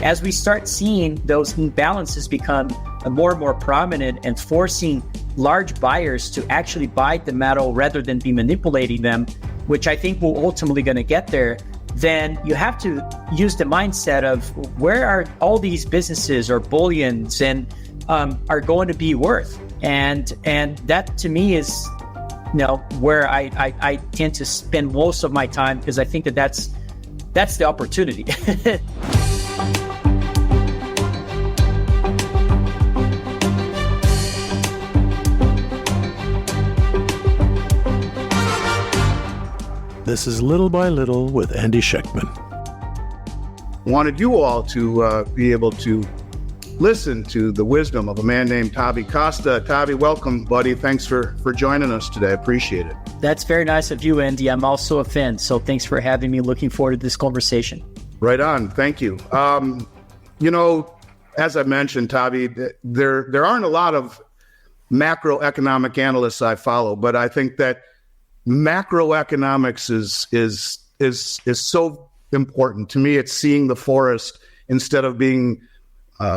as we start seeing those imbalances become more and more prominent and forcing large buyers to actually buy the metal rather than be manipulating them, which I think will ultimately going to get there, then you have to use the mindset of where are all these businesses or bullions and are going to be worth. And that to me is where I tend to spend most of my time, because I think that's the opportunity. This is Little by Little with Andy Schectman. Wanted you all to be able to listen to the wisdom of a man named Otavio Costa. Otavio, welcome, buddy. Thanks for joining us today. I appreciate it. That's very nice of you, Andy. I'm also a fan, so thanks for having me. Looking forward to this conversation. Right on. Thank you. As I mentioned, Otavio, there aren't a lot of macroeconomic analysts I follow, but I think that macroeconomics is so important. To me, it's seeing the forest instead of being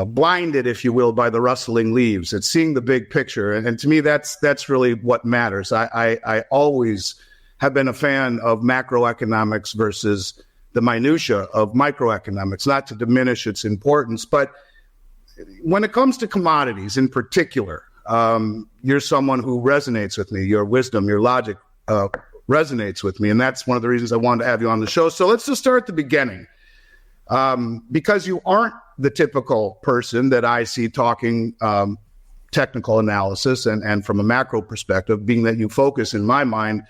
blinded, if you will, by the rustling leaves. It's seeing the big picture. And to me, that's really what matters. I always have been a fan of macroeconomics versus the minutia of microeconomics, not to diminish its importance. But when it comes to commodities in particular, you're someone who resonates with me. Your wisdom, your logic resonates with me. And that's one of the reasons I wanted to have you on the show. So let's just start at the beginning. Because you aren't the typical person that I see talking technical analysis and from a macro perspective, being that you focus, in my mind,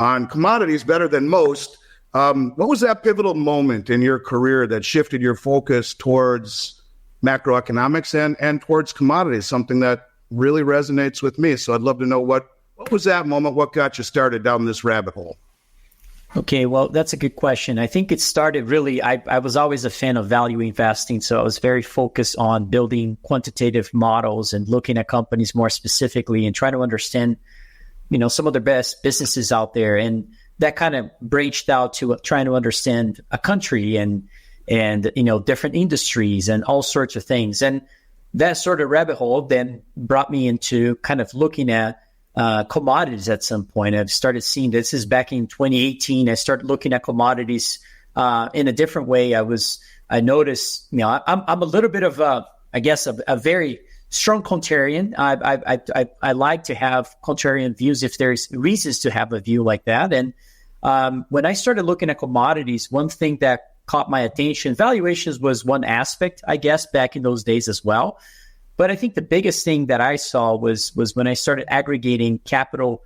on commodities better than most. What was that pivotal moment in your career that shifted your focus towards macroeconomics and towards commodities, something that really resonates with me? So I'd love to know what was that moment? What got you started down this rabbit hole? Okay, well, that's a good question. I think it started really, I was always a fan of value investing. So I was very focused on building quantitative models and looking at companies more specifically and trying to understand, some of the best businesses out there. And that kind of branched out to trying to understand a country and different industries and all sorts of things. And that sort of rabbit hole then brought me into kind of looking at commodities at some point. I've started seeing, this is back in 2018. I started looking at commodities in a different way. I noticed, I'm a little bit of a very strong contrarian. I like to have contrarian views if there's reasons to have a view like that. And when I started looking at commodities, one thing that caught my attention, valuations was one aspect, I guess, back in those days as well. But I think the biggest thing that I saw was when I started aggregating capital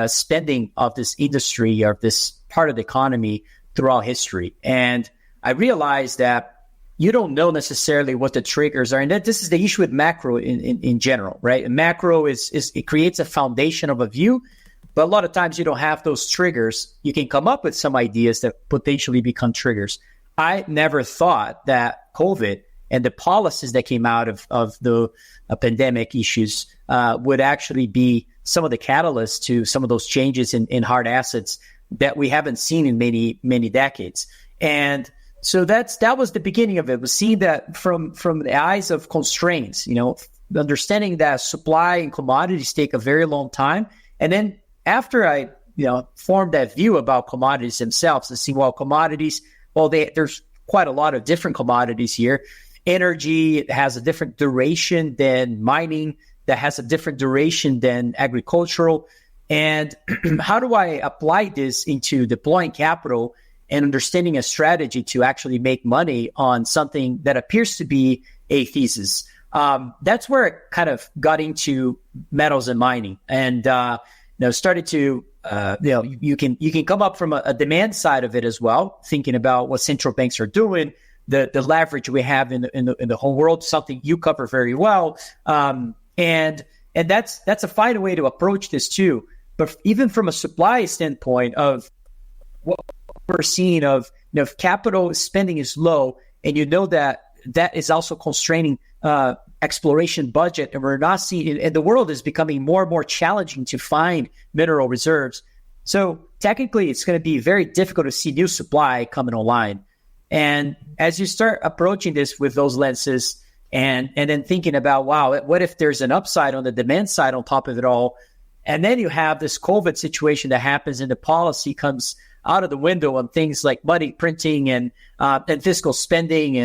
spending of this industry or this part of the economy throughout history. And I realized that you don't know necessarily what the triggers are. And that this is the issue with macro in general, right? And macro is it creates a foundation of a view, but a lot of times you don't have those triggers. You can come up with some ideas that potentially become triggers. I never thought that COVID and the policies that came out of the pandemic issues would actually be some of the catalysts to some of those changes in hard assets that we haven't seen in many, many decades. And so that was the beginning of it, was seeing that from the eyes of constraints, understanding that supply and commodities take a very long time. And then after I formed that view about commodities themselves and see, commodities, there's quite a lot of different commodities here. Energy has a different duration than mining, that has a different duration than agricultural. And how do I apply this into deploying capital and understanding a strategy to actually make money on something that appears to be a thesis? That's where it kind of got into metals and mining, and started to you can come up from a demand side of it as well, thinking about what central banks are doing. The leverage we have in the whole world, something you cover very well, and that's a fine way to approach this too. But even from a supply standpoint of what we're seeing of if capital spending is low, and that is also constraining exploration budget, and we're not seeing, and the world is becoming more and more challenging to find mineral reserves. So technically, it's going to be very difficult to see new supply coming online. And as you start approaching this with those lenses and then thinking about, wow, what if there's an upside on the demand side on top of it all? And then you have this COVID situation that happens and the policy comes out of the window on things like money printing and fiscal spending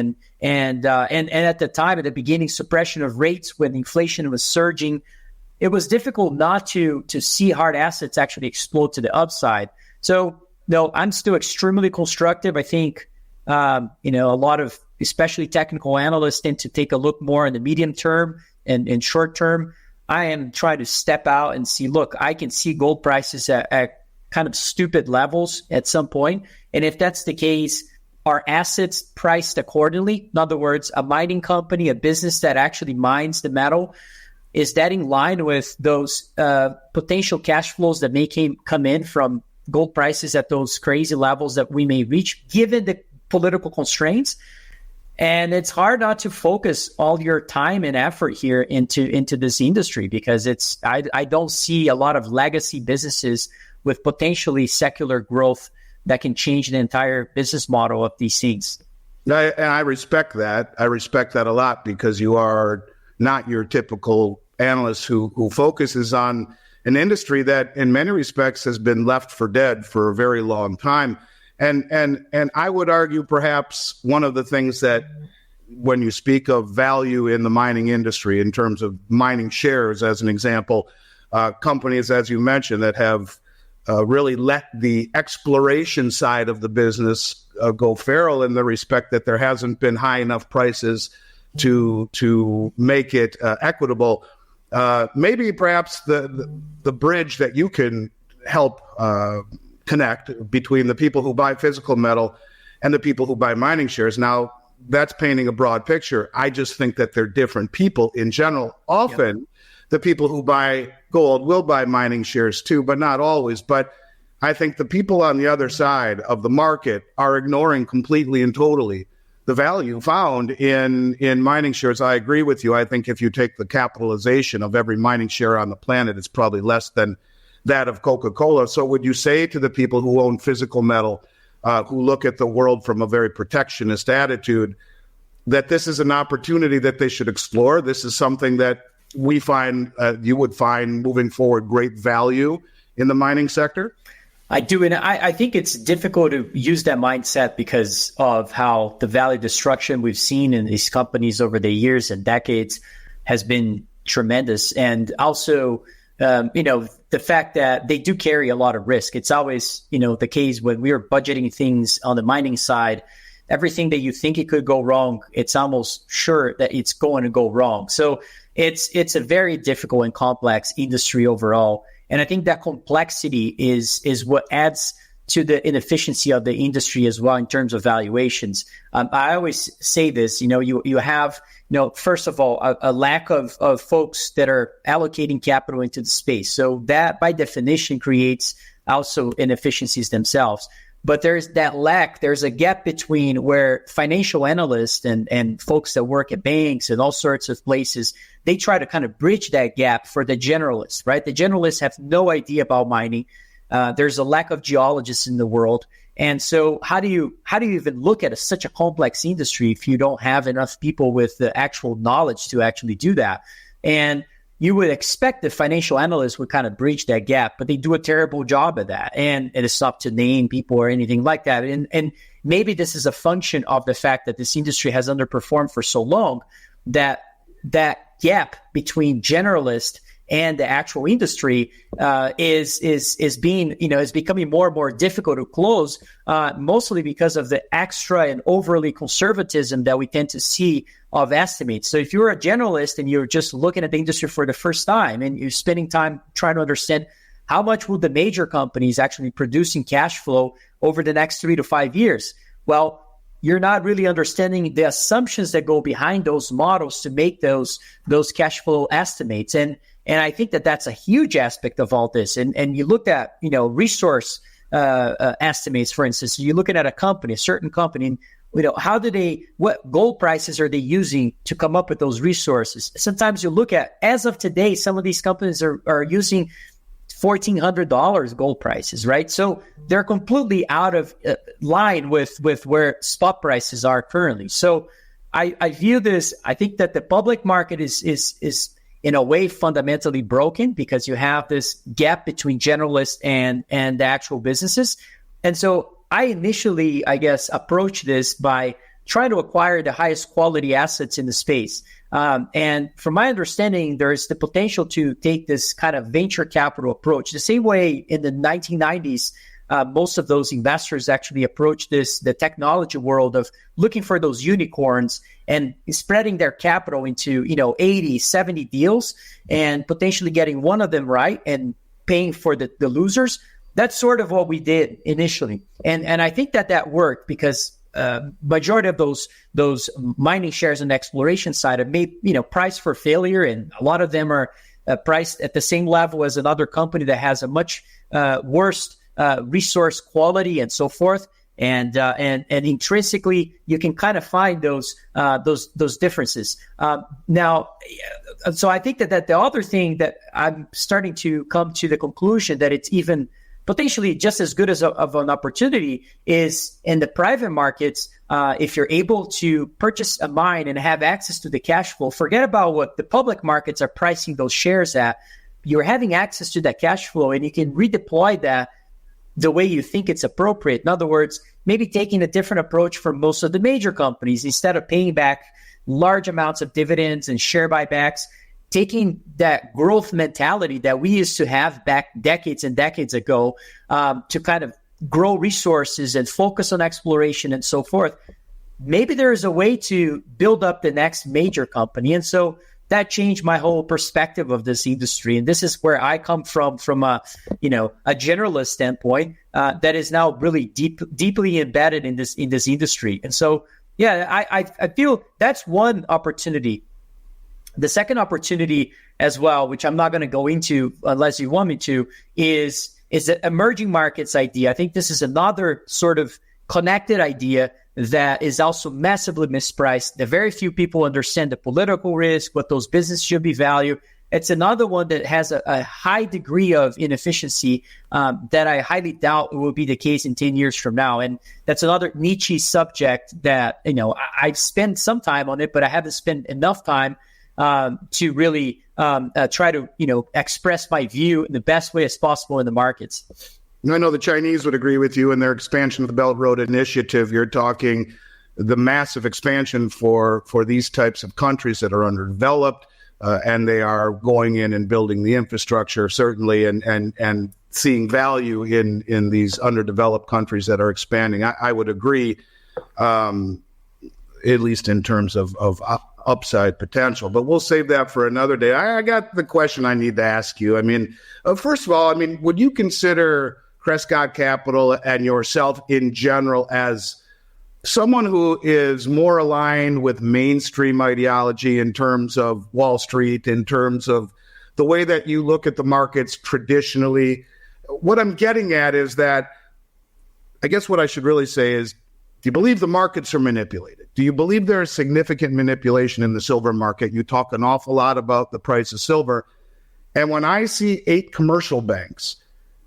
and at the time, at the beginning, suppression of rates when inflation was surging. It was difficult not to see hard assets actually explode to the upside. So, no, I'm still extremely constructive. I think, a lot of, especially technical analysts, tend to take a look more in the medium term and short term. I am trying to step out and see, look, I can see gold prices at kind of stupid levels at some point. And if that's the case, are assets priced accordingly? In other words, a mining company, a business that actually mines the metal, is that in line with those potential cash flows that may come in from gold prices at those crazy levels that we may reach, given the political constraints? And it's hard not to focus all your time and effort here into this industry, because I don't see a lot of legacy businesses with potentially secular growth that can change the entire business model of these things. I respect that. I respect that a lot, because you are not your typical analyst who focuses on an industry that in many respects has been left for dead for a very long time. And I would argue perhaps one of the things that, when you speak of value in the mining industry in terms of mining shares, as an example, companies, as you mentioned, that have really let the exploration side of the business go feral, in the respect that there hasn't been high enough prices to make it equitable. Maybe perhaps the bridge that you can help connect between the people who buy physical metal and the people who buy mining shares. Now, that's painting a broad picture. I just think that they're different people in general. Often, yep. The people who buy gold will buy mining shares too, but not always. But I think the people on the other side of the market are ignoring completely and totally the value found in mining shares. I agree with you. I think if you take the capitalization of every mining share on the planet, it's probably less than that of Coca-Cola. So would you say to the people who own physical metal, who look at the world from a very protectionist attitude, that this is an opportunity that they should explore? This is something that we find, you would find moving forward, great value in the mining sector? I do. And I think it's difficult to use that mindset because of how the value destruction we've seen in these companies over the years and decades has been tremendous. And also, the fact that they do carry a lot of risk. It's always, the case when we are budgeting things on the mining side, everything that you think it could go wrong, it's almost sure that it's going to go wrong. So it's a very difficult and complex industry overall. And I think that complexity is what adds to the inefficiency of the industry as well in terms of valuations. I always say this, you have, first of all, a lack of folks that are allocating capital into the space. So that by definition creates also inefficiencies themselves. But there's a gap between where financial analysts and folks that work at banks and all sorts of places, they try to kind of bridge that gap for the generalists, right? The generalists have no idea about mining. There's a lack of geologists in the world. And so how do you even look at such a complex industry if you don't have enough people with the actual knowledge to actually do that? And you would expect the financial analysts would kind of bridge that gap, but they do a terrible job at that. And it's not to name people or anything like that. And maybe this is a function of the fact that this industry has underperformed for so long that gap between generalists and the actual industry is becoming more and more difficult to close, mostly because of the extra and overly conservatism that we tend to see of estimates. So if you're a generalist and you're just looking at the industry for the first time and you're spending time trying to understand how much will the major companies actually producing cash flow over the next 3 to 5 years, well, you're not really understanding the assumptions that go behind those models to make those cash flow estimates. And I think that that's a huge aspect of all this. And you look at, resource estimates, for instance. You're looking at a certain company, what gold prices are they using to come up with those resources? Sometimes you look at, as of today, some of these companies are using $1,400 gold prices, right? So they're completely out of line with where spot prices are currently. So I view this. I think that the public market is in a way fundamentally broken because you have this gap between generalists and the actual businesses. And so I initially, I guess, approached this by trying to acquire the highest quality assets in the space. And from my understanding, there's the potential to take this kind of venture capital approach. The same way in the 1990s, most of those investors actually approached the technology world of looking for those unicorns and spreading their capital into, 80, 70 deals and potentially getting one of them right and paying for the losers. That's sort of what we did initially. And I think that worked because majority of those mining shares on the exploration side are made, priced for failure. And a lot of them are priced at the same level as another company that has a much worse resource quality and so forth. And intrinsically, you can kind of find those differences. Now, so I think that the other thing that I'm starting to come to the conclusion that it's even potentially just as good of an opportunity is in the private markets. If you're able to purchase a mine and have access to the cash flow, forget about what the public markets are pricing those shares at. You're having access to that cash flow and you can redeploy that the way you think it's appropriate. In other words, maybe taking a different approach for most of the major companies. Instead of paying back large amounts of dividends and share buybacks, taking that growth mentality that we used to have back decades and decades ago to kind of grow resources and focus on exploration and so forth. Maybe there is a way to build up the next major company. And so that changed my whole perspective of this industry. And this is where I come from a generalist standpoint that is now really deeply embedded in this industry. And so, yeah, I feel that's one opportunity. The second opportunity as well, which I'm not going to go into unless you want me to, is the emerging markets idea. I think this is another sort of connected idea that is also massively mispriced. The very few people understand the political risk, what those businesses should be valued. It's another one that has a high degree of inefficiency that I highly doubt will be the case in 10 years from now. And that's another niche subject that, I've spent some time on it, but I haven't spent enough time to really try to, express my view in the best way as possible in the markets. I know the Chinese would agree with you in their expansion of the Belt Road Initiative. You're talking the massive expansion for these types of countries that are underdeveloped, and they are going in and building the infrastructure, certainly, and seeing value in these underdeveloped countries that are expanding. I would agree, at least in terms of upside potential. But we'll save that for another day. I got the question I need to ask you. I mean, first of all, would you consider Crescott Capital and yourself in general as someone who is more aligned with mainstream ideology in terms of Wall Street, in terms of the way that you look at the markets traditionally? What I'm getting at is that, I guess what I should really say is, do you believe the markets are manipulated? Do you believe there is significant manipulation in the silver market? You talk an awful lot about the price of silver. And when I see 8 commercial banks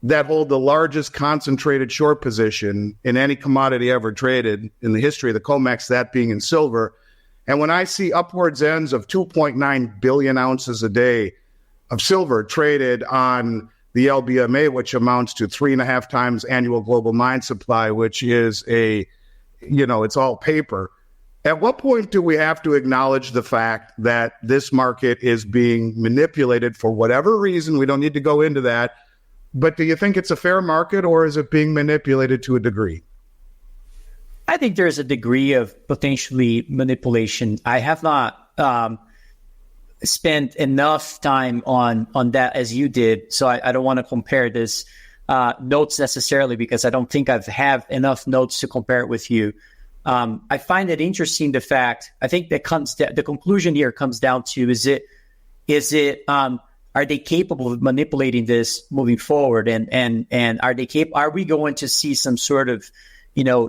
that hold the largest concentrated short position in any commodity ever traded in the history of the COMEX, that being in silver, and when I see upwards ends of 2.9 billion ounces a day of silver traded on the LBMA, which amounts to 3.5 times annual global mine supply, which is it's all paper. At what point do we have to acknowledge the fact that this market is being manipulated for whatever reason? We don't need to go into that. But do you think it's a fair market, or is it being manipulated to a degree? I think there's a degree of potentially manipulation. I have not spent enough time on that as you did, so I don't want to compare this notes necessarily, because I don't think I've have enough notes to compare it with you. I find it interesting, the fact, I think the conclusion here comes down to, are they capable of manipulating this moving forward? And are we going to see some sort of,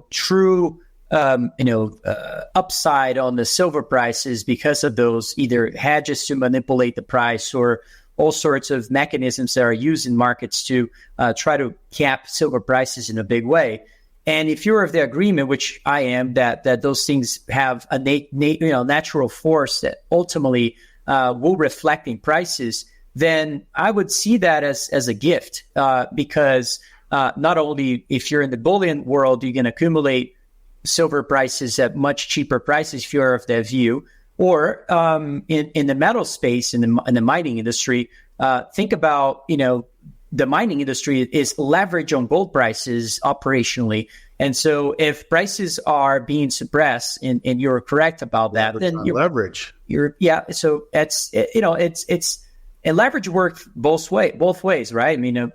true, upside on the silver prices because of those either hedges to manipulate the price or all sorts of mechanisms that are used in markets to try to cap silver prices in a big way? And if you're of the agreement, which I am, that those things have a natural force that ultimately will reflect in prices, then I would see that as a gift, because not only if you're in the bullion world, you can accumulate silver prices at much cheaper prices if you're of that view, or in the metal space, in the mining industry, think about, the mining industry is leverage on gold prices operationally. And so if prices are being suppressed and you're correct about that, then leverage. So it's and leverage works both ways, right? I mean,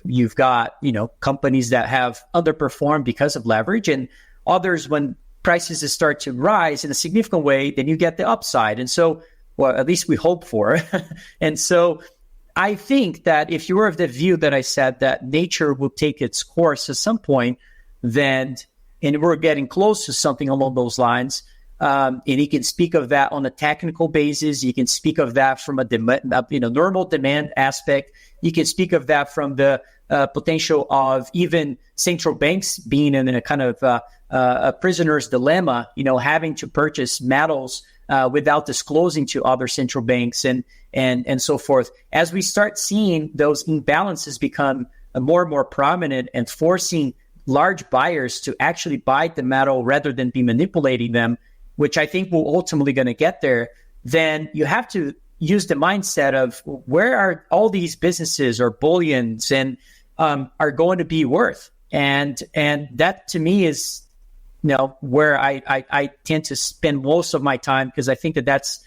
you've got, companies that have underperformed because of leverage, and others, when prices start to rise in a significant way, then you get the upside. And so, well, at least we hope for. And so I think that if you were of the view that I said that nature will take its course at some point, then, and we're getting close to something along those lines, and you can speak of that on a technical basis. You can speak of that from a normal demand aspect. You can speak of that from the potential of even central banks being in a kind of a prisoner's dilemma, having to purchase metals without disclosing to other central banks and so forth. As we start seeing those imbalances become more and more prominent and forcing large buyers to actually buy the metal rather than be manipulating them, which I think will ultimately going to get there, then you have to use the mindset of where are all these businesses or bullions and are going to be worth. And that to me is, where I tend to spend most of my time, because I think that's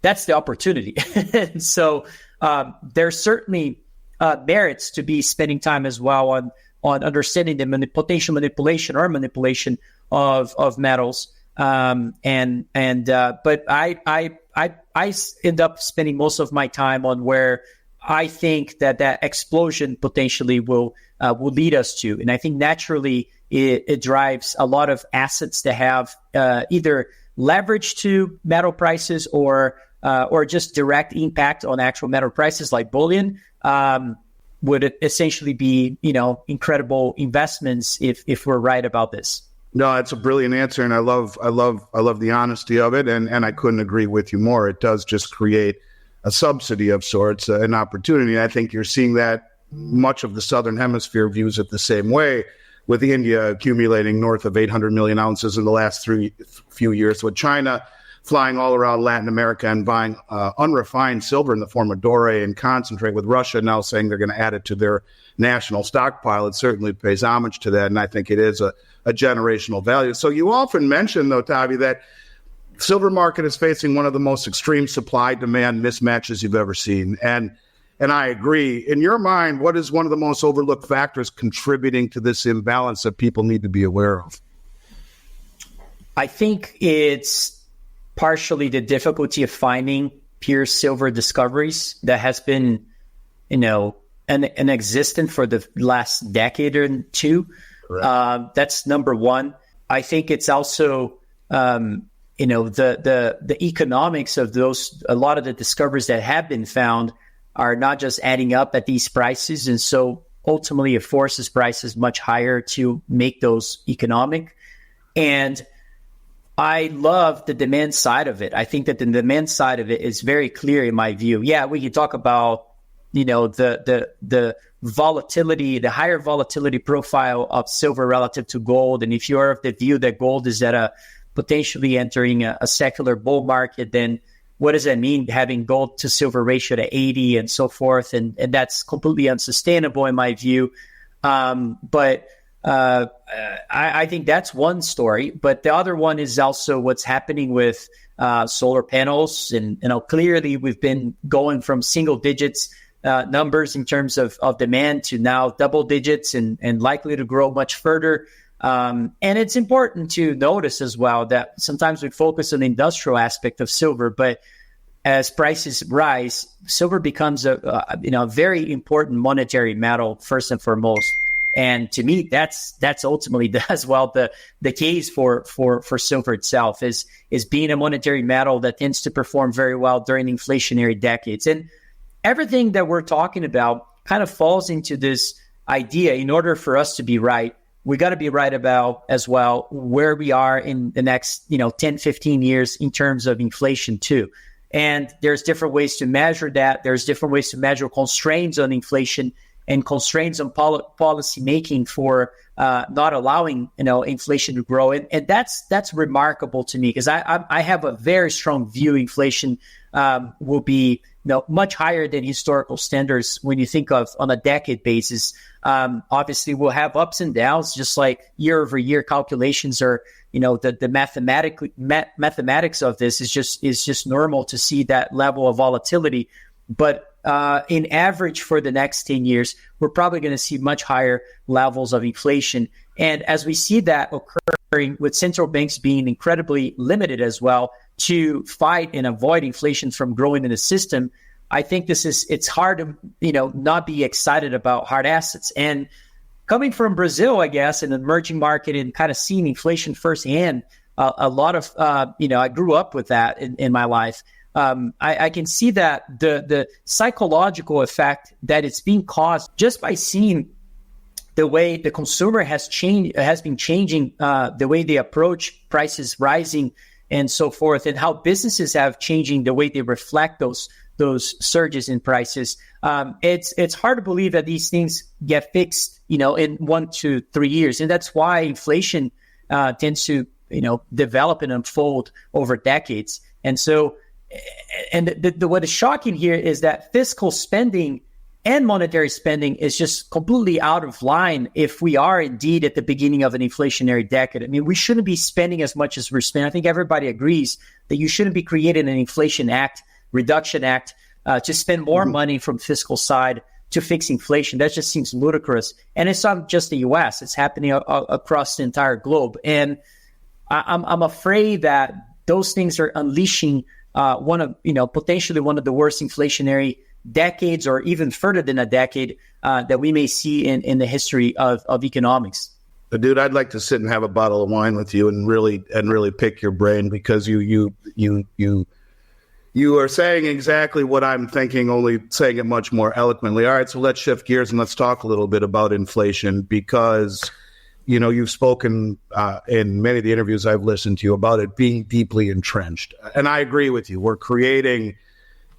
the opportunity. And so there's certainly merits to be spending time as well on understanding the potential manipulation of metals. But I end up spending most of my time on where I think that explosion potentially will lead us to. And I think naturally it drives a lot of assets that have either leverage to metal prices or just direct impact on actual metal prices, like bullion, would essentially be, incredible investments if we're right about this. No, it's a brilliant answer, and I love the honesty of it, and I couldn't agree with you more. It does just create a subsidy of sorts, an opportunity. I think you're seeing that much of the Southern Hemisphere views it the same way, with India accumulating north of 800 million ounces in the last few years, with China flying all around Latin America and buying unrefined silver in the form of doré and concentrate, with Russia now saying they're going to add it to their national stockpile. It certainly pays homage to that, and I think it is a generational value. So you often mention, though, Tavi, that silver market is facing one of the most extreme supply-demand mismatches you've ever seen. And I agree. In your mind, what is one of the most overlooked factors contributing to this imbalance that people need to be aware of? I think it's partially the difficulty of finding pure silver discoveries that has been, an existent for the last decade or two. That's number one. I think it's also, the economics of those. A lot of the discoveries that have been found are not just adding up at these prices, and so ultimately it forces prices much higher to make those economic. And I love the demand side of it. I think that the demand side of it is very clear in my view. Yeah, we can talk about, the volatility, the higher volatility profile of silver relative to gold. And if you're of the view that gold is at a potentially entering a secular bull market, then what does that mean, having gold to silver ratio to 80 and so forth? And that's completely unsustainable in my view. But I think that's one story. But the other one is also what's happening with solar panels. And clearly we've been going from single digits numbers in terms of demand to now double digits and likely to grow much further. And it's important to notice as well that sometimes we focus on the industrial aspect of silver, but as prices rise, silver becomes a very important monetary metal first and foremost. And to me, that's ultimately as well the case for silver itself is being a monetary metal that tends to perform very well during inflationary decades. And everything that we're talking about kind of falls into this idea. In order for us to be right, we got to be right about as well where we are in the next, 10, 15 years in terms of inflation too. And there's different ways to measure that. There's different ways to measure constraints on inflation and constraints on policy making for not allowing, inflation to grow. And that's remarkable to me, because I have a very strong view inflation will be much higher than historical standards when you think of on a decade basis. Obviously, we'll have ups and downs, just like year over year calculations are. The mathematics of this is just normal to see that level of volatility. But in average for the next 10 years, we're probably going to see much higher levels of inflation. And as we see that occurring with central banks being incredibly limited as well to fight and avoid inflation from growing in the system, I think it's hard to, not be excited about hard assets. And coming from Brazil, I guess, an emerging market and kind of seeing inflation firsthand, a lot of, I grew up with that in my life. I can see that the psychological effect that it's being caused just by seeing the way the consumer has been changing the way they approach prices rising and so forth, and how businesses have changing the way they reflect those surges in prices. It's hard to believe that these things get fixed, in 1 to 3 years, and that's why inflation tends to develop and unfold over decades. And so, what is shocking here is that fiscal spending and monetary spending is just completely out of line if we are indeed at the beginning of an inflationary decade. I mean, we shouldn't be spending as much as we're spending. I think everybody agrees that you shouldn't be creating an inflation act, reduction act, to spend more money from fiscal side to fix inflation. That just seems ludicrous. And it's not just the U.S. It's happening across the entire globe. And I'm afraid that those things are unleashing potentially one of the worst inflationary decades, or even further than a decade, that we may see in the history of economics. Dude, I'd like to sit and have a bottle of wine with you and really pick your brain, because you are saying exactly what I'm thinking, only saying it much more eloquently. All right, so let's shift gears and let's talk a little bit about inflation, because you've spoken in many of the interviews I've listened to you about it being deeply entrenched. And I agree with you. We're creating,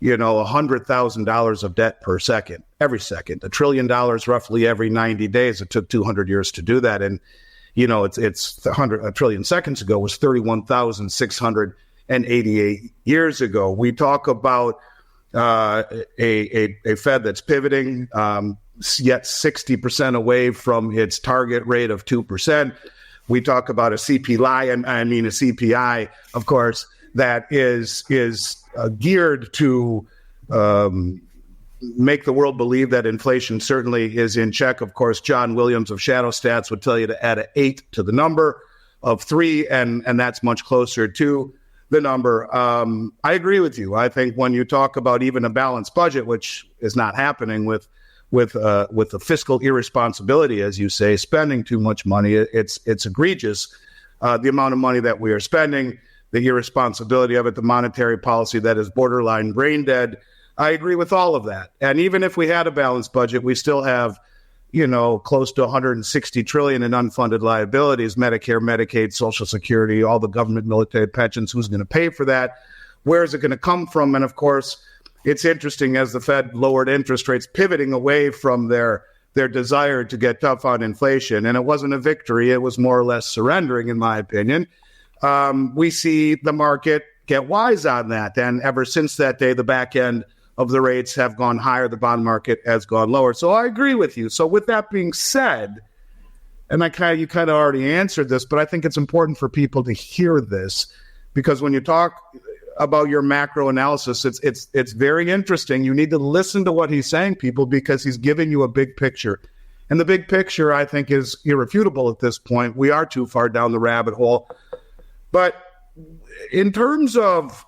$100,000 of debt per second, every second, $1 trillion roughly every 90 days. It took 200 years to do that. And, it's 1 trillion seconds ago was 31,688 years ago. We talk about a Fed that's pivoting, yet 60% away from its target rate of 2%. We talk about a CPI, of course, that is geared to make the world believe that inflation certainly is in check. Of course, John Williams of Shadow Stats would tell you to add an 8 to the number of 3, and that's much closer to the number. I agree with you. I think when you talk about even a balanced budget, which is not happening with the fiscal irresponsibility, as you say, spending too much money, it's egregious. The amount of money that we are spending, the irresponsibility of it, the monetary policy that is borderline brain dead. I agree with all of that. And even if we had a balanced budget, we still have, close to 160 trillion in unfunded liabilities, Medicare, Medicaid, Social Security, all the government, military pensions. Who's going to pay for that? Where is it going to come from? And of course, it's interesting, as the Fed lowered interest rates, pivoting away from their desire to get tough on inflation. And it wasn't a victory. It was more or less surrendering, in my opinion. We see the market get wise on that. And ever since that day, the back end of the rates have gone higher. The bond market has gone lower. So I agree with you. So with that being said, and you kind of already answered this, but I think it's important for people to hear this, because when you talk about your macro analysis, it's very interesting. You need to listen to what he's saying, people, because he's giving you a big picture. And the big picture, I think, is irrefutable at this point. We are too far down the rabbit hole. But in terms of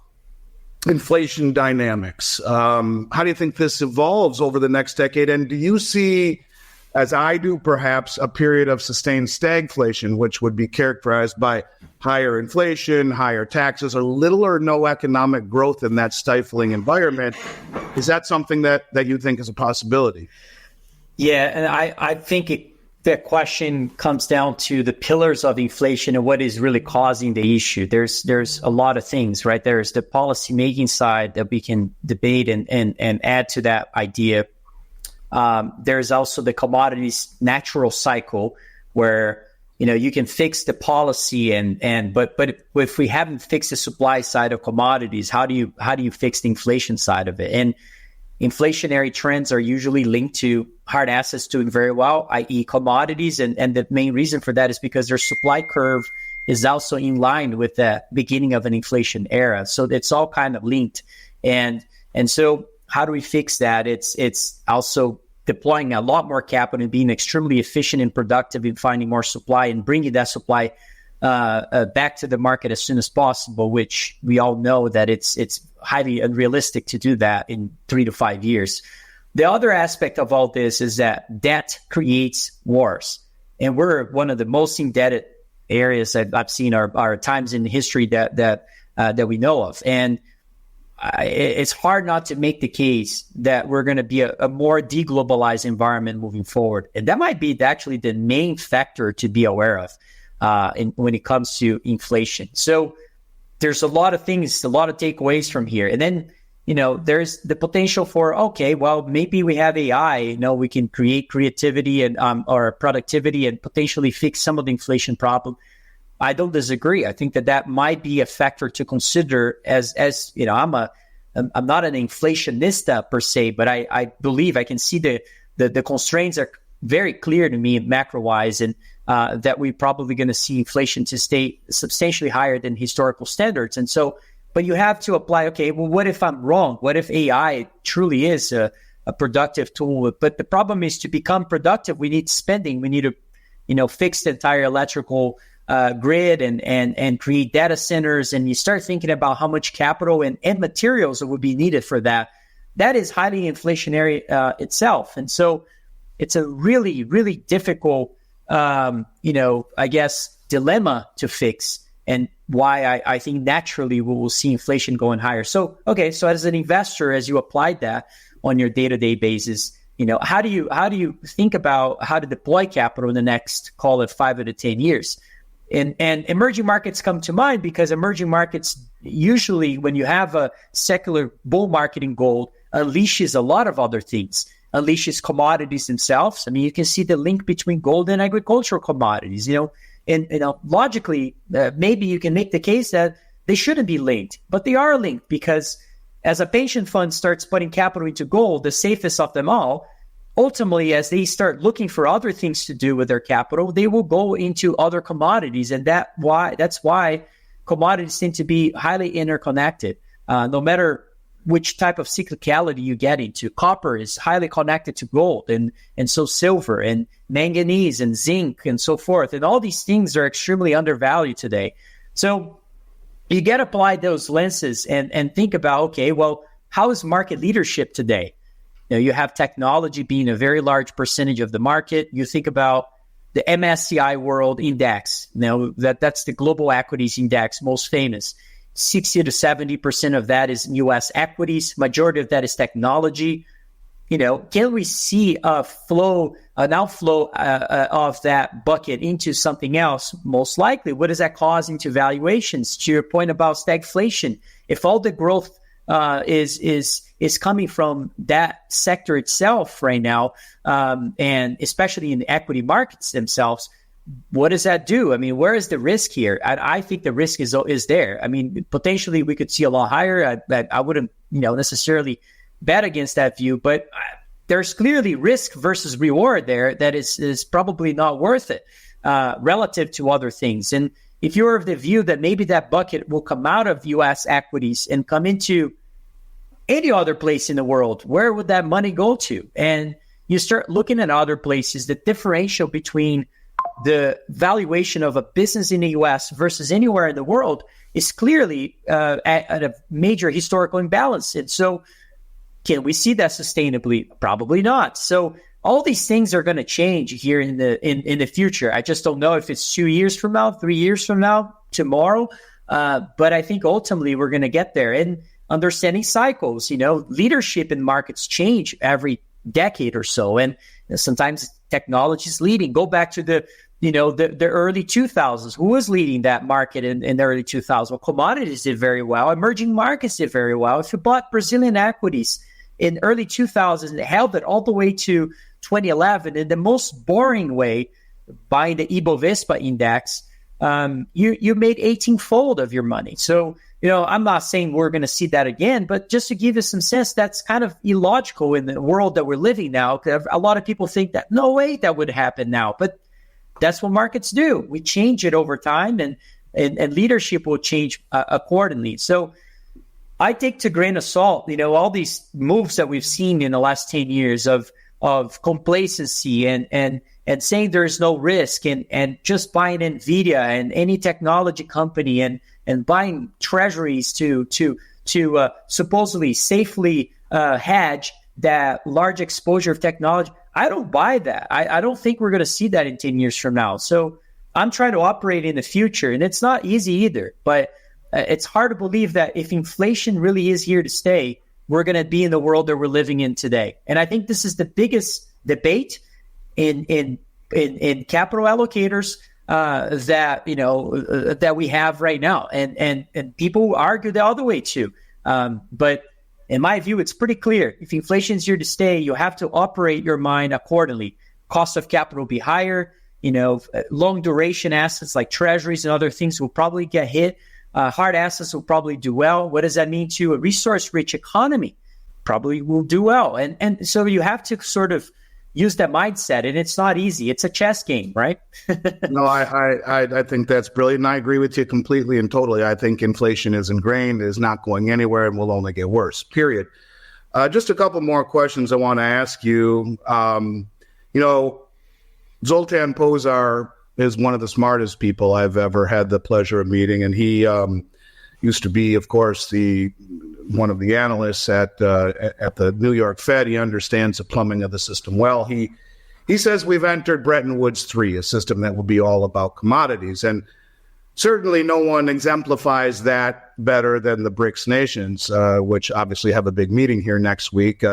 inflation dynamics, how do you think this evolves over the next decade? And do you see, as I do perhaps, a period of sustained stagflation, which would be characterized by higher inflation, higher taxes, or little or no economic growth in that stifling environment? Is that something that you think is a possibility? Yeah, and I think the question comes down to the pillars of inflation and what is really causing the issue. There's a lot of things, right? There's the policy making side that we can debate and add to that idea. There's also the commodities natural cycle where, you can fix the policy but if we haven't fixed the supply side of commodities, how do you fix the inflation side of it? And inflationary trends are usually linked to hard assets doing very well, i.e. commodities. And the main reason for that is because their supply curve is also in line with the beginning of an inflation era. So it's all kind of linked. And so how do we fix that? It's also deploying a lot more capital and being extremely efficient and productive in finding more supply and bringing that supply back to the market as soon as possible, which we all know that it's highly unrealistic to do that in 3 to 5 years. The other aspect of all this is that debt creates wars. And we're one of the most indebted areas that I've seen our times in history that we know of. And it's hard not to make the case that we're going to be a more deglobalized environment moving forward. And that might be actually the main factor to be aware of when it comes to inflation. So there's a lot of things, a lot of takeaways from here. And then, there's the potential for, okay, well, maybe we have AI, we can create creativity and or productivity and potentially fix some of the inflation problem. I don't disagree. I think that might be a factor to consider as I'm not an inflationista per se, but I believe I can see the constraints are very clear to me macro-wise, and that we're probably going to see inflation to stay substantially higher than historical standards. And so, but you have to apply, okay, well, what if I'm wrong? What if AI truly is a productive tool? But the problem is to become productive, we need spending. We need to, fix the entire electrical grid and create data centers. And you start thinking about how much capital and materials that would be needed for that. That is highly inflationary itself. And so it's a really, really difficult, I guess, dilemma to fix, and why I think naturally we will see inflation going higher. So, okay, so as an investor, as you applied that on your day-to-day basis, how do you think about how to deploy capital in the next, call it 5 to 10 years? And emerging markets come to mind because emerging markets usually, when you have a secular bull market in gold, unleashes a lot of other things, unleashes commodities themselves. I mean, you can see the link between gold and agricultural commodities, and logically, maybe you can make the case that they shouldn't be linked, but they are linked because as a pension fund starts putting capital into gold, the safest of them all, ultimately, as they start looking for other things to do with their capital, they will go into other commodities. And that's why commodities tend to be highly interconnected, no matter which type of cyclicality you get into. Copper is highly connected to gold, and so silver and manganese and zinc and so forth. And all these things are extremely undervalued today. So you get to apply those lenses and think about, okay, well, how is market leadership today? You have technology being a very large percentage of the market. You think about the MSCI World Index. That's the global equities index, most famous. 60 to 70% of that is U.S. equities. Majority of that is technology. Can we see an outflow of that bucket into something else? Most likely. What does that cause into valuations? To your point about stagflation, if all the growth is coming from that sector itself right now, and especially in the equity markets themselves, what does that do? I mean, where is the risk here? I think the risk is there. I mean, potentially we could see a lot higher. I wouldn't, necessarily bet against that view, but there's clearly risk versus reward there that is probably not worth it relative to other things. And if you're of the view that maybe that bucket will come out of U.S. equities and come into any other place in the world, where would that money go to? And you start looking at other places, the differential between the valuation of a business in the U.S. versus anywhere in the world is clearly at a major historical imbalance. And so can we see that sustainably? Probably not. So all these things are going to change here in the future. I just don't know if it's 2 years from now, 3 years from now, tomorrow. But I think ultimately we're going to get there. And understanding cycles, leadership in markets change every decade or so. And sometimes technology is leading. Go back to the early 2000s. Who was leading that market in the early 2000s? Well, commodities did very well. Emerging markets did very well. If you bought Brazilian equities in early 2000s and held it all the way to 2011 in the most boring way, buying the Ibovespa index, you made 18-fold of your money. So, I'm not saying we're going to see that again, but just to give you some sense, that's kind of illogical in the world that we're living now. A lot of people think that no way that would happen now, but that's what markets do. We change it over time, and leadership will change accordingly. So I take to grain of salt, all these moves that we've seen in the last 10 years of complacency and saying there's no risk and just buying NVIDIA and any technology company and buying treasuries to supposedly safely hedge that large exposure of technology. I don't buy that. I don't think we're going to see that in 10 years from now. So I'm trying to operate in the future, and it's not easy either. But it's hard to believe that if inflation really is here to stay, we're going to be in the world that we're living in today. And I think this is the biggest debate in capital allocators that we have right now, and people argue the other way too. But in my view, it's pretty clear. If inflation is here to stay, you have to operate your mind accordingly. Cost of capital will be higher. Long duration assets like treasuries and other things will probably get hit. Hard assets will probably do well. What does that mean to a resource-rich economy? Probably will do well. And so you have to sort of use that mindset, and it's not easy. It's a chess game, right? No, I think that's brilliant, and I agree with you completely and totally. I think inflation is ingrained, is not going anywhere, and will only get worse, period. Just a couple more questions I want to ask you. Zoltan Pozsar is one of the smartest people I've ever had the pleasure of meeting, and he used to be, of course, one of the analysts at the New York Fed. He understands the plumbing of the system well. He says we've entered Bretton Woods 3, a system that will be all about commodities. And certainly no one exemplifies that better than the BRICS nations, which obviously have a big meeting here next week.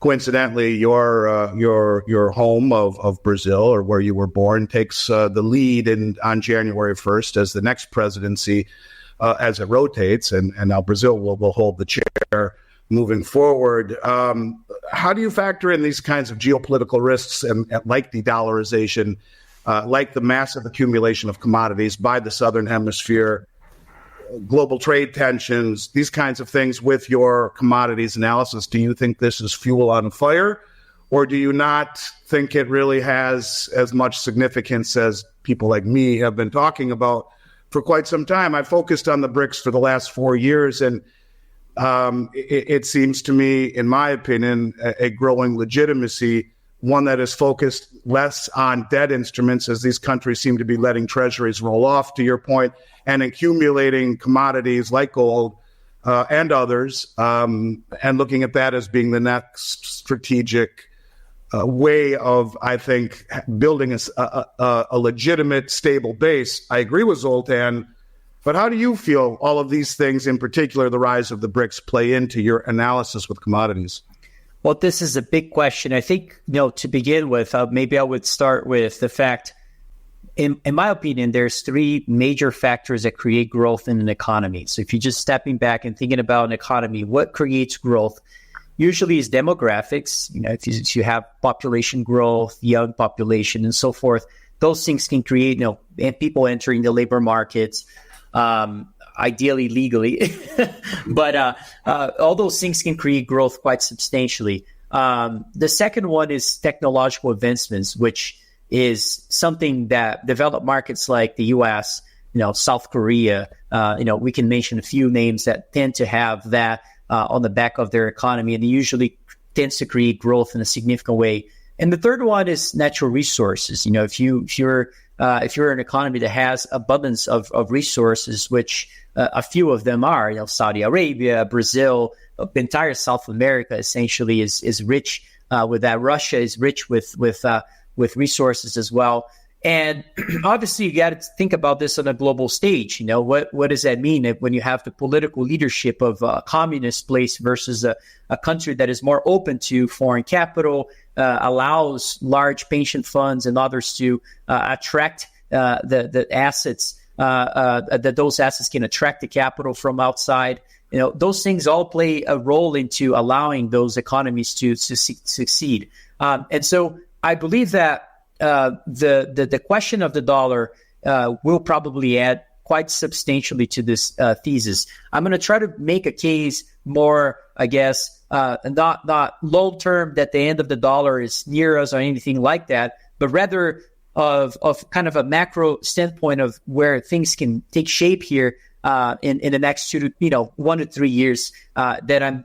Coincidentally, your home of Brazil, or where you were born, takes the lead on January 1st as the next presidency as it rotates, and now Brazil will hold the chair moving forward. How do you factor in these kinds of geopolitical risks, and like the dollarization, like the massive accumulation of commodities by the Southern Hemisphere, global trade tensions, these kinds of things with your commodities analysis? Do you think this is fuel on fire, or do you not think it really has as much significance as people like me have been talking about for quite some time? I focused on the BRICS for the last 4 years, and it seems to me, in my opinion, a growing legitimacy, one that is focused less on debt instruments, as these countries seem to be letting treasuries roll off, to your point, and accumulating commodities like gold and others, and looking at that as being the next strategic way of, I think, building a legitimate, stable base. I agree with Zoltan, but how do you feel all of these things, in particular the rise of the BRICS, play into your analysis with commodities? Well, this is a big question. I think, to begin with, maybe I would start with the fact, in my opinion, there's three major factors that create growth in an economy. So if you're just stepping back and thinking about an economy, what creates growth? Usually is demographics. If you have population growth, young population, and so forth, those things can create, people entering the labor markets, ideally legally, but all those things can create growth quite substantially. The second one is technological advancements, which is something that developed markets like the U.S., South Korea, we can mention a few names that tend to have that on the back of their economy, and it usually tends to create growth in a significant way. And the third one is natural resources. If you're an economy that has abundance of resources, which a few of them are, Saudi Arabia, Brazil, the entire South America essentially is rich with that. Russia is rich with resources as well. And obviously, you got to think about this on a global stage. You know, what does that mean when you have the political leadership of a communist place versus a country that is more open to foreign capital, allows large pension funds and others to attract the assets, that those assets can attract the capital from outside. You know, those things all play a role into allowing those economies to succeed. And so I believe that the question of the dollar will probably add quite substantially to this thesis. I'm going to try to make a case more, I guess, not long term that the end of the dollar is near us or anything like that, but rather of kind of a macro standpoint of where things can take shape here in the next 1 to 3 years. That I'm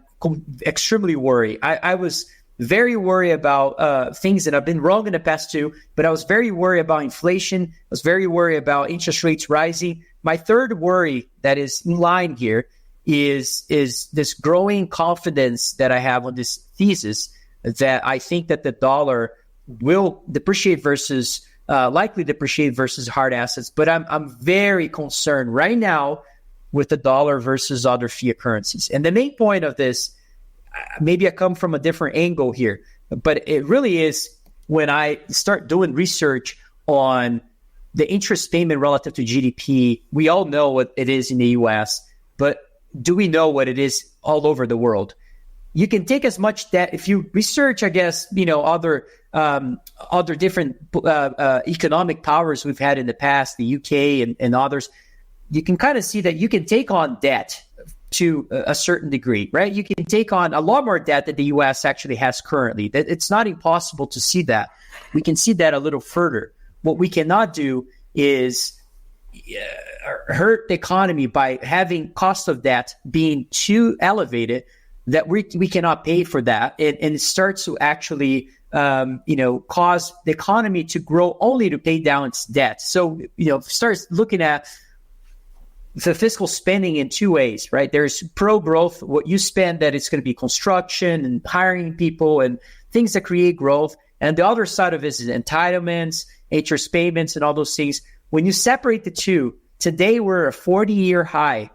extremely worried. I was very worried about things that have been wrong in the past too, but I was very worried about inflation. I was very worried about interest rates rising. My third worry that is in line here is this growing confidence that I have on this thesis that I think that the dollar will depreciate versus likely depreciate versus hard assets. But I'm very concerned right now with the dollar versus other fiat currencies. And the main point of this, maybe I come from a different angle here, but it really is when I start doing research on the interest payment relative to GDP. We all know what it is in the US, but do we know what it is all over the world? You can take as much debt if you research, I guess, other different economic powers we've had in the past, the UK and others. You can kind of see that you can take on debt to a certain degree, right? You can take on a lot more debt that the U.S. actually has currently. It's not impossible to see that. We can see that a little further. What we cannot do is hurt the economy by having cost of debt being too elevated that we cannot pay for that. And it starts to actually cause the economy to grow only to pay down its debt. So, starts looking at the fiscal spending in two ways, right? There's pro-growth, what you spend that it's going to be construction and hiring people and things that create growth. And the other side of it is entitlements, interest payments, and all those things. When you separate the two, today we're a 40-year high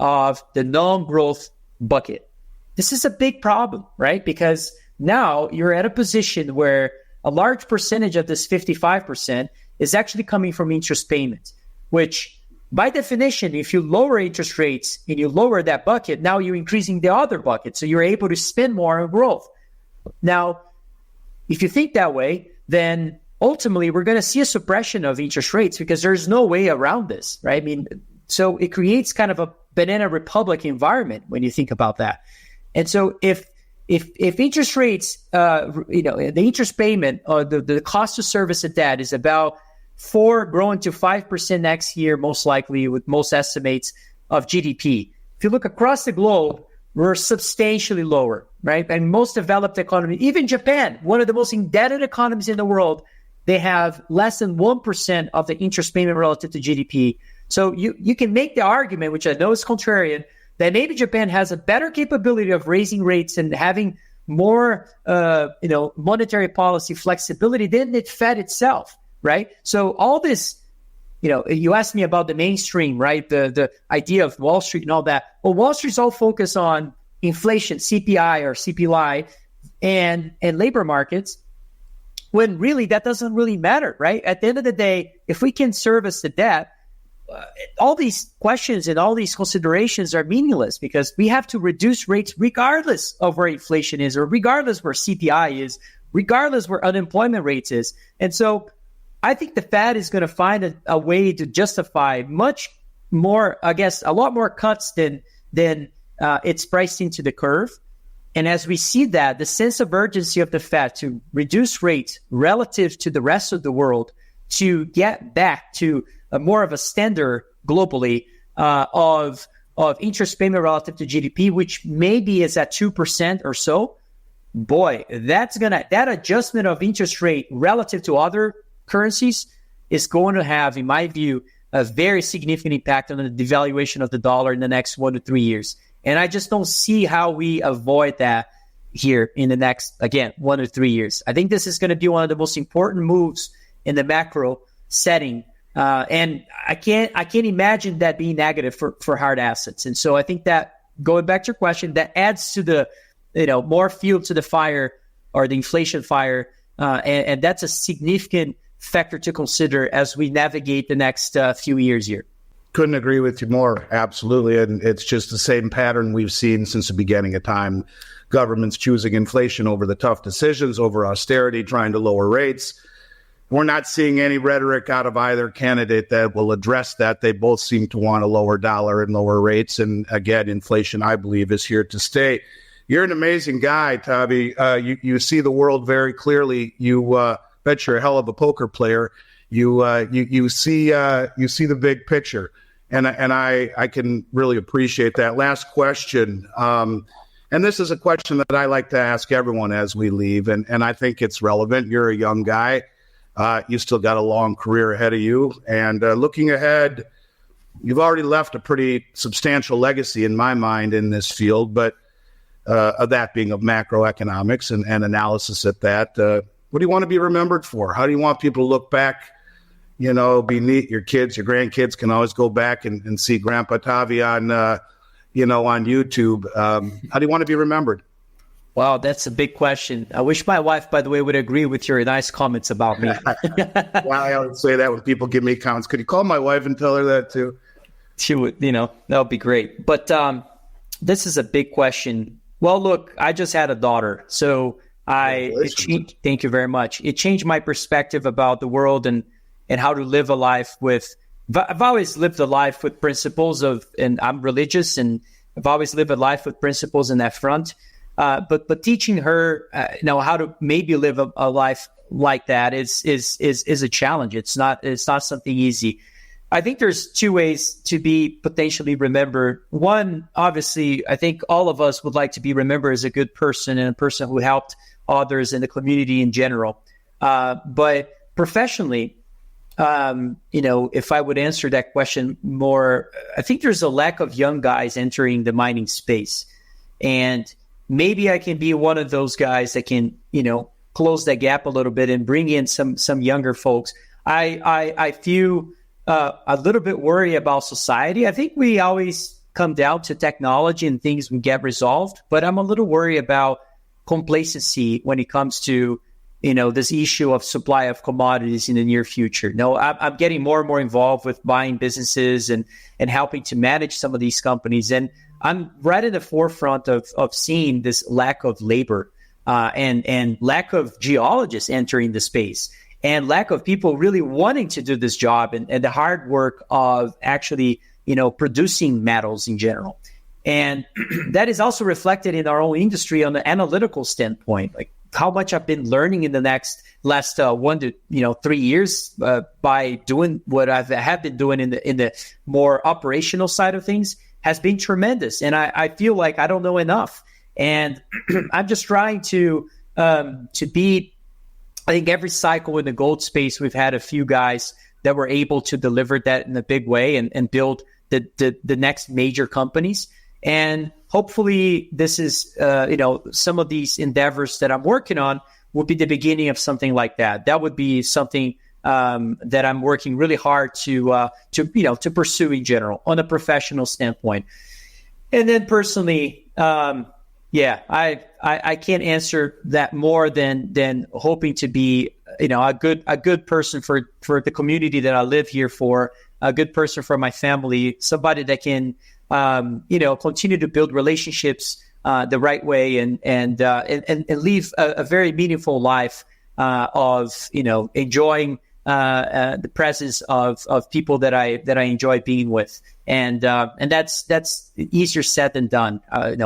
of the non-growth bucket. This is a big problem, right? Because now you're at a position where a large percentage of this 55% is actually coming from interest payments, which by definition, if you lower interest rates and you lower that bucket, now you're increasing the other bucket. So you're able to spend more on growth. Now, if you think that way, then ultimately we're going to see a suppression of interest rates because there's no way around this, right? I mean, so it creates kind of a banana republic environment when you think about that. And so if interest rates, the interest payment or the cost to service a debt is about 4% growing to 5% next year, most likely with most estimates of GDP. If you look across the globe, we're substantially lower, right? And most developed economies, even Japan, one of the most indebted economies in the world, they have less than 1% of the interest payment relative to GDP. So you can make the argument, which I know is contrarian, that maybe Japan has a better capability of raising rates and having more, monetary policy flexibility than the Fed itself. Right. So all this, you asked me about the mainstream, right? The idea of Wall Street and all that. Well, Wall Street's all focused on inflation, CPI or CPI and labor markets, when really that doesn't really matter, right? At the end of the day, if we can service the debt, all these questions and all these considerations are meaningless because we have to reduce rates regardless of where inflation is or regardless where CPI is, regardless where unemployment rates is. And so I think the Fed is going to find a way to justify much more, I guess, a lot more cuts than it's priced into the curve. And as we see that, the sense of urgency of the Fed to reduce rates relative to the rest of the world to get back to more of a standard globally of interest payment relative to GDP, which maybe is at 2% or so. Boy, that adjustment of interest rate relative to other currencies is going to have, in my view, a very significant impact on the devaluation of the dollar in the next 1 to 3 years. And I just don't see how we avoid that here in the next, again, 1 to 3 years. I think this is going to be one of the most important moves in the macro setting. And I can't imagine that being negative for hard assets. And so I think that, going back to your question, that adds to the, more fuel to the fire, or the inflation fire. And that's a significant factor to consider as we navigate the next few years here. Couldn't agree with you more. Absolutely. And it's just the same pattern we've seen since the beginning of time. Governments choosing inflation over the tough decisions, over austerity, trying to lower rates. We're not seeing any rhetoric out of either candidate that will address that. They both seem to want a lower dollar and lower rates. And again, inflation, I believe, is here to stay. You're an amazing guy, Tavi. You see the world very clearly. You bet you're a hell of a poker player. You see the big picture. And I can really appreciate that. Last question. And this is a question that I like to ask everyone as we leave. And I think it's relevant. You're a young guy. You still got a long career ahead of you. And looking ahead, you've already left a pretty substantial legacy in my mind in this field, but of that being of macroeconomics and analysis at that. What do you want to be remembered for? How do you want people to look back? Be neat. Your kids, your grandkids can always go back and see Grandpa Tavi on, on YouTube. How do you want to be remembered? Wow, that's a big question. I wish my wife, by the way, would agree with your nice comments about me. Well, I always say that when people give me comments. Could you call my wife and tell her that too? She would, that would be great. But this is a big question. Well, look, I just had a daughter, so thank you very much. It changed my perspective about the world and how to live a life with. I've always lived a life with principles and I'm religious, and I've always lived a life with principles in that front. But teaching her, how to maybe live a life like that is a challenge. It's not something easy. I think there's two ways to be potentially remembered. One, obviously, I think all of us would like to be remembered as a good person and a person who helped others in the community in general. But professionally, if I would answer that question more, I think there's a lack of young guys entering the mining space. And maybe I can be one of those guys that can, close that gap a little bit and bring in some younger folks. I feel a little bit worried about society. I think we always come down to technology and things will get resolved, but I'm a little worried about complacency when it comes to, this issue of supply of commodities in the near future. No, I'm getting more and more involved with buying businesses and helping to manage some of these companies. And I'm right at the forefront of seeing this lack of labor and lack of geologists entering the space and lack of people really wanting to do this job and the hard work of actually, producing metals in general. And that is also reflected in our own industry on the analytical standpoint, like how much I've been learning in the last 1 to 3 years by doing what I have been doing in the more operational side of things has been tremendous. And I feel like I don't know enough. And I'm just trying to be, I think every cycle in the gold space, we've had a few guys that were able to deliver that in a big way and build the next major companies. And hopefully this is, some of these endeavors that I'm working on will be the beginning of something like that. That would be something that I'm working really hard to pursue in general on a professional standpoint. And then personally, I can't answer that more than hoping to be, a good person for the community that I live here for, a good person for my family, somebody that can, continue to build relationships the right way and live a very meaningful life of enjoying the presence of people that I enjoy being with, and that's easier said than done.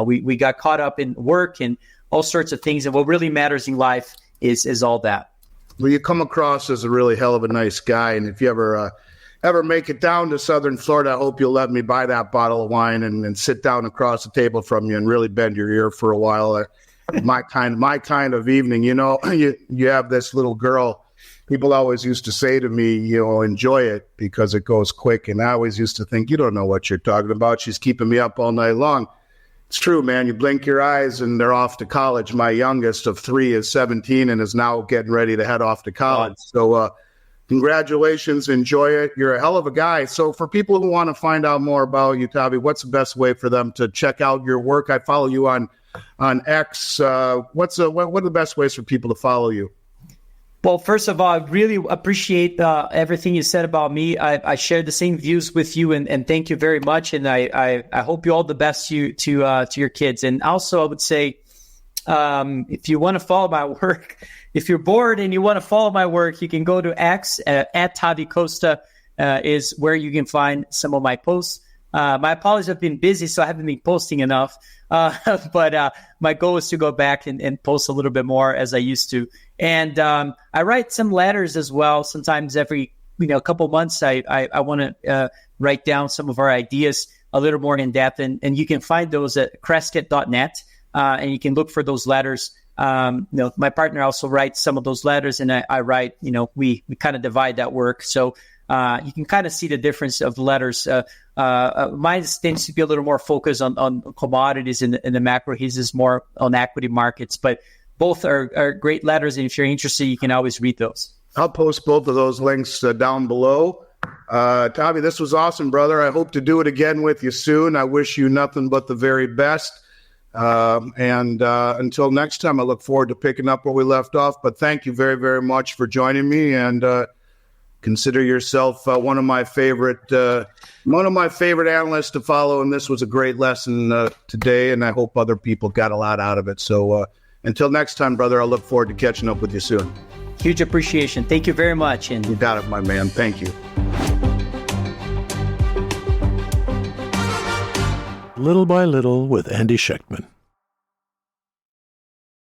We got caught up in work and all sorts of things, and what really matters in life is all that. Well, you come across as a really hell of a nice guy, and if you ever make it down to Southern Florida, I hope you'll let me buy that bottle of wine and sit down across the table from you and really bend your ear for a while. My kind of evening. You have this little girl. People always used to say to me, enjoy it because it goes quick. And I always used to think, you don't know what you're talking about. She's keeping me up all night long. It's true, man. You blink your eyes and they're off to college. My youngest of 3 is 17 and is now getting ready to head off to college. So Congratulations. Enjoy it. You're a hell of a guy. So for people who want to find out more about you, Otavio, what's the best way for them to check out your work? I follow you on X. What are the best ways for people to follow you? Well, first of all, I really appreciate everything you said about me. I share the same views with you, and thank you very much. And I hope you all the best to your kids. And also, I would say, if you want to follow my work, if you're bored and you want to follow my work, you can go to X at Otavio Costa is where you can find some of my posts. My apologies, I've been busy, so I haven't been posting enough. But my goal is to go back and post a little bit more as I used to. And I write some letters as well. Sometimes every couple months, I want to write down some of our ideas a little more in depth. And you can find those at cresket.net. And you can look for those letters. My partner also writes some of those letters, and I write. We kind of divide that work, so you can kind of see the difference of the letters. Mine tends to be a little more focused on commodities, and the macro. His is more on equity markets, but both are great letters. And if you're interested, you can always read those. I'll post both of those links down below. Otavio, this was awesome, brother. I hope to do it again with you soon. I wish you nothing but the very best. And until next time, I look forward to picking up where we left off. But thank you very, very much for joining me, and consider yourself one of my favorite analysts to follow. And this was a great lesson today, and I hope other people got a lot out of it. So until next time, brother, I look forward to catching up with you soon. Huge appreciation. Thank you very much. And you got it, my man. Thank you. Little by Little with Andy Schectman.